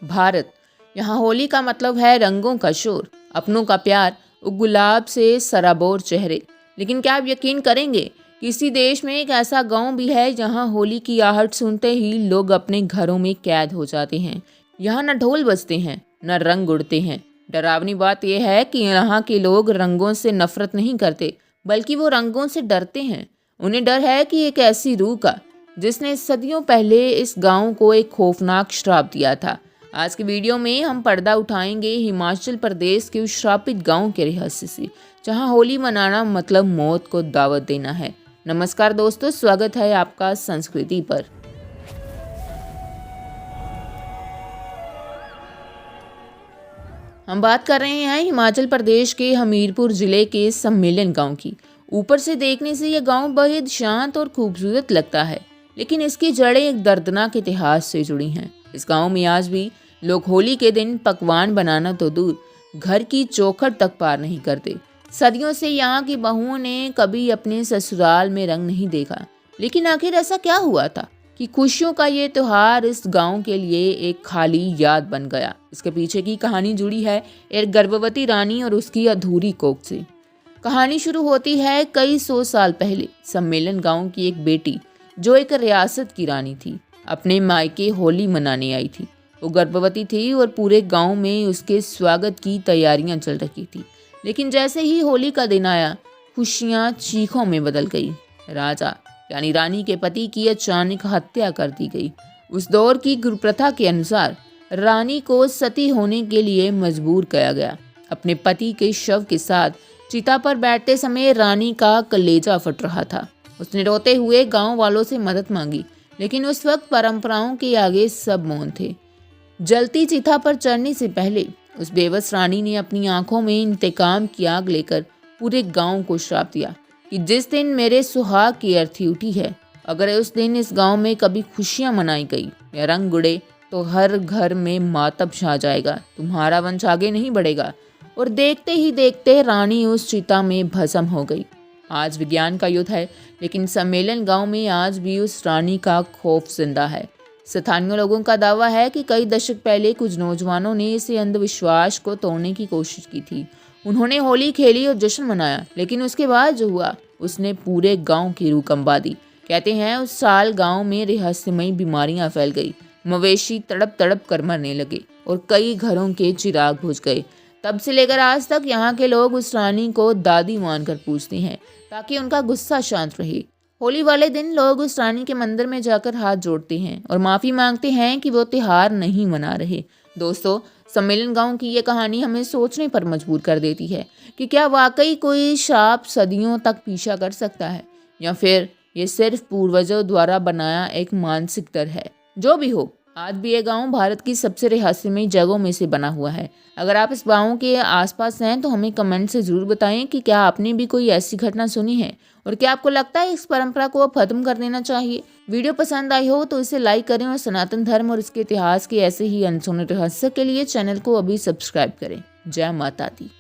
भारत। यहाँ होली का मतलब है रंगों का शोर, अपनों का प्यार और गुलाब से सराबोर चेहरे। लेकिन क्या आप यकीन करेंगे, किसी देश में एक ऐसा गांव भी है जहां होली की आहट सुनते ही लोग अपने घरों में कैद हो जाते हैं। यहाँ न ढोल बजते हैं, न रंग उड़ते हैं। डरावनी बात यह है कि यहाँ के लोग रंगों से नफरत नहीं करते, बल्कि वो रंगों से डरते हैं। उन्हें डर है कि एक ऐसी रूह का जिसने सदियों पहले इस गांव को एक खौफनाक श्राप दिया था। आज की वीडियो में हम पर्दा उठाएंगे हिमाचल प्रदेश के उस श्रापित गांव के रहस्य से, जहां होली मनाना मतलब मौत को दावत देना है। नमस्कार दोस्तों, स्वागत है आपका संस्कृति पर। हम बात कर रहे हैं हिमाचल प्रदेश के हमीरपुर जिले के सम्मेलन गांव की। ऊपर से देखने से यह गांव बेहद शांत और खूबसूरत लगता है, लेकिन इसकी जड़ें एक दर्दनाक इतिहास से जुड़ी हैं। इस गांव में आज भी लोग होली के दिन पकवान बनाना तो दूर, घर की चौखट तक पार नहीं करते। सदियों से यहाँ की बहुओं ने कभी अपने ससुराल में रंग नहीं देखा। लेकिन आखिर ऐसा क्या हुआ था कि खुशियों का ये त्योहार इस गांव के लिए एक खाली याद बन गया? इसके पीछे की कहानी जुड़ी है एक गर्भवती रानी और उसकी अधूरी कोख से। कहानी शुरू होती है कई 100 साल पहले। सम्मेलन गांव की एक बेटी, जो एक रियासत की रानी थी, अपने मायके होली मनाने आई थी। वो गर्भवती थी और पूरे गांव में उसके स्वागत की तैयारियां चल रही थी। लेकिन जैसे ही होली का दिन आया, खुशियां चीखों में बदल गई। राजा यानी रानी के पति की अचानक हत्या कर दी गई। उस दौर की गुरु प्रथा के अनुसार रानी को सती होने के लिए मजबूर किया गया। अपने पति के शव के साथ चिता पर बैठते समय रानी का कलेजा फट रहा था। उसने रोते हुए गांव वालों से मदद मांगी, लेकिन उस वक्त परंपराओं के आगे सब मौन थे। जलती चिता पर चढ़ने से पहले उस बेबस रानी ने अपनी आंखों में इंतकाम की आग लेकर पूरे गांव को श्राप दिया कि जिस दिन मेरे सुहाग की अर्थी उठी है, अगर उस दिन इस गांव में कभी खुशियां मनाई गई या रंग उड़े, तो हर घर में मातम छा जाएगा, तुम्हारा वंश आगे नहीं बढ़ेगा। और देखते ही देखते रानी उस चिता में भस्म हो गई। आज विज्ञान का युग है, लेकिन सम्मेलन गांव में आज भी उस रानी का खौफ जिंदा है। स्थानीय लोगों का दावा है कि कई दशक पहले कुछ नौजवानों ने इसे अंधविश्वास को तोड़ने की कोशिश की थी। उन्होंने होली खेली और जश्न मनाया, लेकिन उसके बाद जो हुआ उसने पूरे गांव की रूह कंबा दी। कहते हैं उस साल गांव में रहस्यमयी बीमारियां फैल गई, मवेशी तड़प तड़प कर मरने लगे और कई घरों के चिराग बुझ गए। तब से लेकर आज तक यहाँ के लोग उस रानी को दादी मानकर पूजते हैं, ताकि उनका गुस्सा शांत रहे। होली वाले दिन लोग उस रानी के मंदिर में जाकर हाथ जोड़ते हैं और माफ़ी मांगते हैं कि वो त्योहार नहीं मना रहे। दोस्तों, सम्मेलन गांव की ये कहानी हमें सोचने पर मजबूर कर देती है कि क्या वाकई कोई श्राप सदियों तक पीछा कर सकता है, या फिर ये सिर्फ पूर्वजों द्वारा बनाया एक मानसिक डर है। जो भी हो, आज भी ये गांव भारत की सबसे रहस्यमयी जगहों में से बना हुआ है। अगर आप इस गांव के आसपास हैं तो हमें कमेंट से ज़रूर बताएं कि क्या आपने भी कोई ऐसी घटना सुनी है, और क्या आपको लगता है इस परंपरा को अब खत्म कर देना चाहिए। वीडियो पसंद आई हो तो इसे लाइक करें और सनातन धर्म और इसके इतिहास के ऐसे ही अनसुने रहस्य के लिए चैनल को अभी सब्सक्राइब करें। जय माता दी।